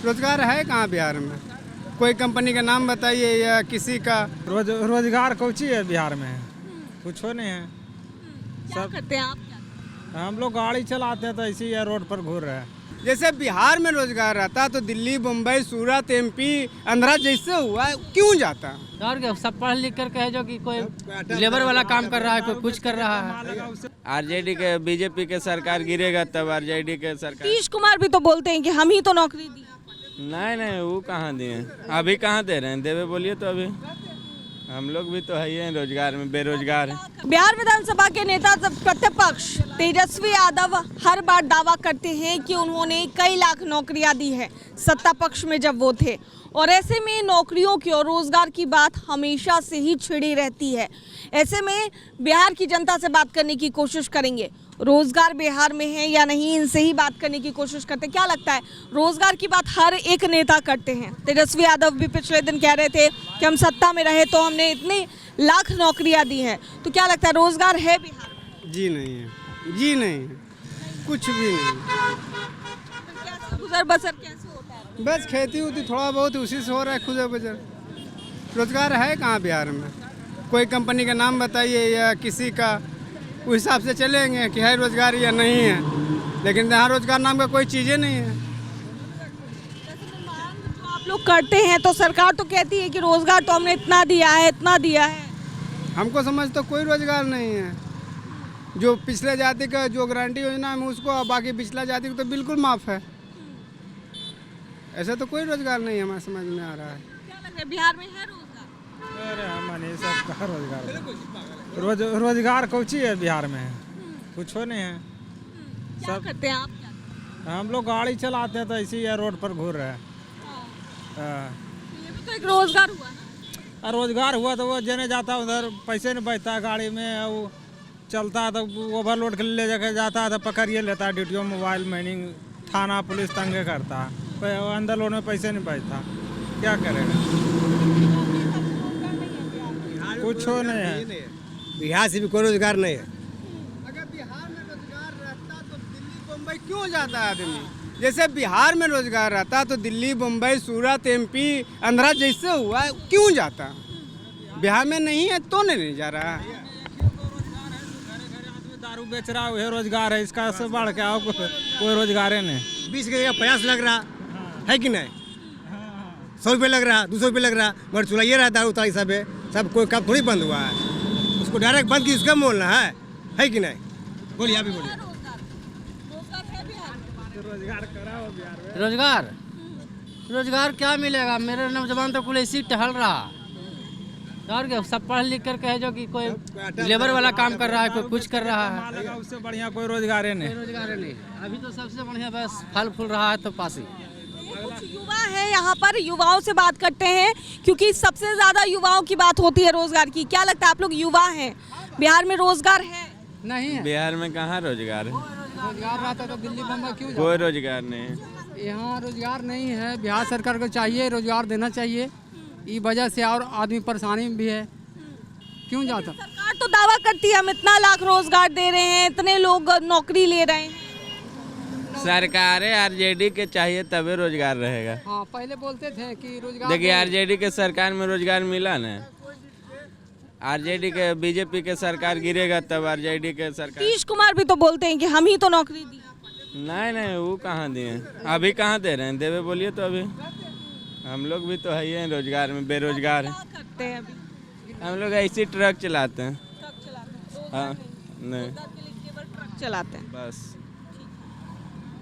रोजगार है कहाँ बिहार में? कोई कंपनी का नाम बताइए या किसी का। रोजगार कौची है बिहार में? कुछ नहीं है। क्या करते हैं आप? हम लोग गाड़ी चलाते हैं तो ऐसे ही रोड पर घूर रहे हैं। जैसे बिहार में रोजगार रहता तो दिल्ली, मुंबई, सूरत, एमपी, आंध्रा जैसे हुआ क्यों जाता? और क्या, सब पढ़ लिख कर कहे जो कि कोई लेबर वाला काम कर रहा है, कोई कुछ कर रहा है। आरजेडी के बीजेपी के सरकार गिरेगा तब आरजेडी के सरकार। नीतीश कुमार भी तो बोलते हैं कि हम ही तो नौकरी दी। नहीं वो कहाँ दिए? अभी कहाँ दे रहे हैं? देवे बोलिए तो। अभी हम लोग भी तो है ही हैं रोजगार में, बेरोजगार हैं। बिहार विधानसभा के नेता प्रतिपक्ष तेजस्वी यादव हर बार दावा करते हैं कि उन्होंने कई लाख नौकरियां दी है सत्ता पक्ष में जब वो थे, और ऐसे में नौकरियों की और रोजगार की बात हमेशा से ही छिड़ी रहती है। ऐसे में बिहार की जनता से बात करने की कोशिश करेंगे। रोजगार बिहार में है या नहीं, इनसे ही बात करने की कोशिश करते हैं। क्या लगता है, रोजगार की बात हर एक नेता करते हैं। तेजस्वी यादव भी पिछले दिन कह रहे थे कि हम सत्ता में रहे तो हमने इतनी लाख नौकरियां दी हैं। तो क्या लगता है, रोजगार है बिहार में? जी नहीं है, जी नहीं है, कुछ भी नहीं। गुजर बसर कैसे होता है? बस खेती उती थोड़ा बहुत उसी से हो रहा है, खुजर बजर। रोजगार है कहाँ बिहार में? कोई कंपनी का नाम बताइए या किसी का, उस हिसाब से चलेंगे कि है रोजगार या नहीं है। लेकिन यहाँ रोजगार नाम का कोई चीज़ें नहीं है। जो आप लोग करते हैं तो सरकार तो कहती है कि रोजगार तो हमने इतना दिया है, इतना दिया है। हमको समझ तो कोई रोजगार नहीं है। जो पिछले जाति का जो गारंटी योजना है उसको, और बाकी पिछला जाति को तो बिल्कुल माफ है। ऐसा तो कोई रोजगार नहीं है, हमारे समझ में आ रहा है। क्या लगता है, बिहार में है रोजगार? अरे हमारे सब कहाँ रोजगार? रोजगार कौची है बिहार में? कुछ नहीं है। क्या करते हैं आप? हम लोग गाड़ी चलाते हैं तो ऐसे ही रोड पर घूर रहे हैं। ये भी तो एक रोजगार हुआ ना। और रोजगार हुआ तो वो जने जाता उधर पैसे नहीं बचता गाड़ी में, वो चलता है तो ओवरलोड के ले जाकर जाता है तो पकड़िए लेता है ड्यूटी, मोबाइल माइनिंग, थाना पुलिस तंगे करता है, अंदर लोड में पैसे नहीं बचता, क्या करेगा? कुछ नहीं है। बिहार से भी कोई रोजगार नहीं है। अगर बिहार में रोजगार रहता तो दिल्ली, मुंबई क्यों जाता आदमी? जैसे बिहार में रोजगार रहता तो दिल्ली, मुंबई, सूरत, एमपी, आंध्रा जैसे हुआ क्यों जाता? बिहार में नहीं है तो नहीं जा रहा है। दारू बेच रहा है, रोजगार है। इसका से बढ़ के आओ कोई रोजगार है नहीं। 20 के 50 लग रहा है कि नहीं? 100 रुपये लग रहा, 200 रुपये लग रहा, मगर चुलाइए रहा दारू तारी सब कोई काम थोड़ी बंद हुआ है। उसको डायरेक्ट बंद की उसका बोलना है कि नहीं? बोलिए, आप भी बोलिए। रोजगार क्या मिलेगा? मेरे नौजवान तो कुल ऐसी टहल रहा। और क्या, सब पढ़ लिख कर कहे जो कि कोई लेबर वाला काम कर रहा है, कोई कुछ कर रहा है। उससे बढ़िया कोई रोजगार है नहीं। रोजगार नहीं, अभी तो सबसे बढ़िया बस फल फूल रहा है तो पासी। कुछ युवा है यहाँ पर, युवाओं से बात करते हैं क्योंकि सबसे ज्यादा युवाओं की बात होती है रोजगार की। क्या लगता है, आप लोग युवा हैं, बिहार में रोजगार है? नहीं है। बिहार में कहाँ रोजगार है? रोजगार रहता तो दिल्ली बम्बई क्यों? कोई रोजगार नहीं है। यहाँ रोजगार नहीं है। बिहार सरकार को चाहिए रोजगार देना चाहिए। इस वजह से और आदमी परेशानी भी है, क्यों जाता? सरकार तो दावा करती है हम इतना लाख रोजगार दे रहे हैं, इतने लोग नौकरी ले रहे हैं। सरकारें आरजेडी के चाहिए तभी रोजगार रहेगा। हाँ, पहले बोलते थे कि रोजगार। देखिए आरजेडी के सरकार में रोजगार मिला ना। आरजेडी के बीजेपी के सरकार गिरेगा तब आरजेडी के सरकार। नीतीश कुमार भी तो बोलते हैं कि हम ही तो नौकरी दी। नहीं वो कहाँ दिए? अभी कहाँ दे रहे हैं? देवे बोलिए तो। अभी हम लोग भी तो है ही हैं रोजगार में, बेरोजगार हैं। करते हैं अभी हम लोग ऐसी ट्रक चलाते हैं। हाँ, नहीं ट्रक चलाते हैं बस।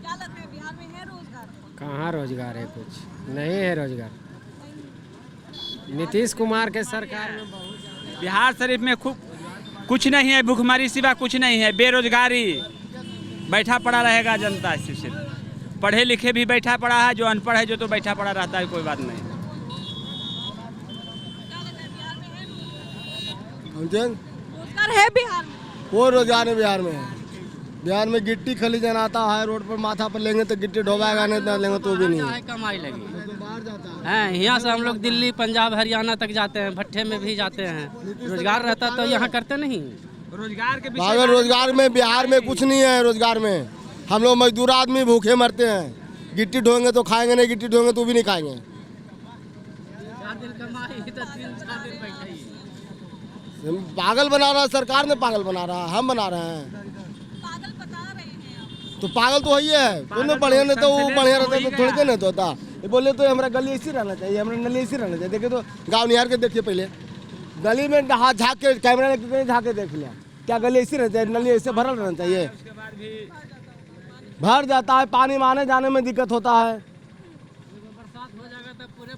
क्या लगता है, बिहार में है रोजगार? कहाँ रोजगार है? कुछ नहीं है रोजगार। नीतीश कुमार के सरकार में बहुत। बिहार शरीफ में खूब कुछ नहीं है, भूखमरी सिवा कुछ नहीं है, बेरोजगारी बैठा पड़ा रहेगा जनता। सिर्फ पढ़े लिखे भी बैठा पड़ा है, जो अनपढ़ है जो तो बैठा पड़ा रहता है, कोई बात नहीं। रोजगार है बिहार में? कोई रोजगार है बिहार में। बिहार में गिट्टी खलीजन आता है, रोड पर माथा पर लेंगे तो गिट्टी ढोबाएगा, नहीं तो लेंगे तो भी नहीं। कमाई लगी है। यहाँ से हम लोग दिल्ली, पंजाब, हरियाणा तक जाते हैं, भट्टे में भी जाते हैं। रोजगार रहता तो यहाँ करते नहीं। रोजगार के रोजगार में बिहार में कुछ नहीं है। रोजगार में हम लोग मजदूर आदमी भूखे मरते हैं। गिट्टी ढोएंगे तो खाएंगे, नहीं गिट्टी ढोएंगे तो भी नहीं खाएंगे। 4 दिन कमाई तो 3-4 दिन बैठे ही। पागल बना रहा है सरकार ने, पागल बना रहा है, हम बना रहे हैं। पागल बता रहे हैं आप। तो पागल तो वही है, उन्हें बढ़िया नहीं तो वो बढ़िया रहता तो थोड़ी देर नहीं तो होता। ये बोले तो हमारा गली ऐसी रहना चाहिए, हमारा नली ऐसी रहना चाहिए। देखिए तो गाँव निहार के देखिए, पहले गली में हाथ झाँक के कैमरा लेके झाँक के देख लिया, क्या गली ऐसी रहती है? नली ऐसे भरल रहना चाहिए। भर जाता है, पानी में आने जाने में दिक्कत होता है। बरसात हो जाएगा तो पूरे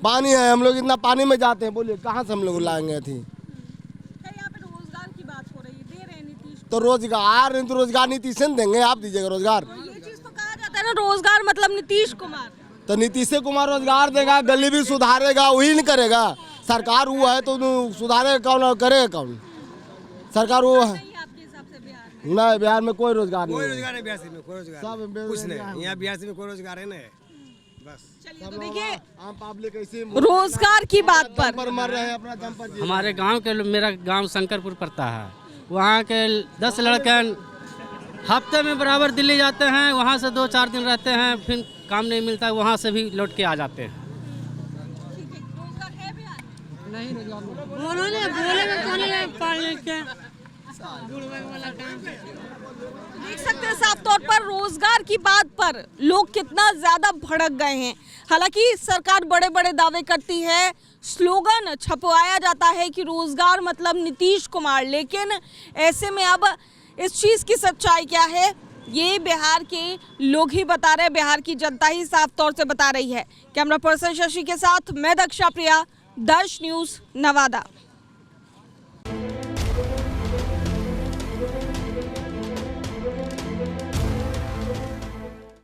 पानी है, हम लोग इतना पानी में जाते हैं, बोलिए कहाँ से हम लोग लाएंगे थी? यहाँ पे रोजगार की बात हो रही है, दे रहे हैं नीतीश। तो रोजगार नहीं तो रोजगार नीतीश से देंगे, आप दीजिएगा रोजगार। ये चीज तो कहा जाता है ना, रोजगार मतलब नीतीश कुमार। तो नीतीश कुमार रोजगार देगा, गली भी सुधारेगा, वही नहीं करेगा। सरकार वो है तो सुधारेगा कौन और करेगा कौन? सरकार वो है आपके हिसाब से बिहार में? नहीं, बिहार में कोई रोजगार नहीं कोई है। रोजगार है बिहार में, कोई रोजगार सब कुछ नहीं। यहाँ बिहार में कोई रोजगार है नहीं, बस। चलिए तो देखिए, आम पब्लिक ऐसे रोजगार की बात पर मर रहे हैं, अपना दम पर जी। हमारे गांव के मेरा गांव शंकरपुर पड़ता है, वहाँ के 10 लड़के हफ्ते में बराबर दिल्ली जाते हैं, वहाँ से 2-4 दिन रहते हैं, फिर काम नहीं मिलता, वहाँ से भी लौट के आ जाते हैं। रोजगार है बिहार में? देख सकते हैं साफ तौर पर रोजगार की बात पर लोग कितना ज्यादा भड़क गए हैं। हालांकि सरकार बड़े बड़े दावे करती है, स्लोगन छपवाया जाता है कि रोजगार मतलब नीतीश कुमार, लेकिन ऐसे में अब इस चीज की सच्चाई क्या है ये बिहार के लोग ही बता रहे हैं, बिहार की जनता ही साफ तौर से बता रही है। कैमरा पर्सन शशि के साथ मैं दक्षा प्रिया, दर्श न्यूज, नवादा।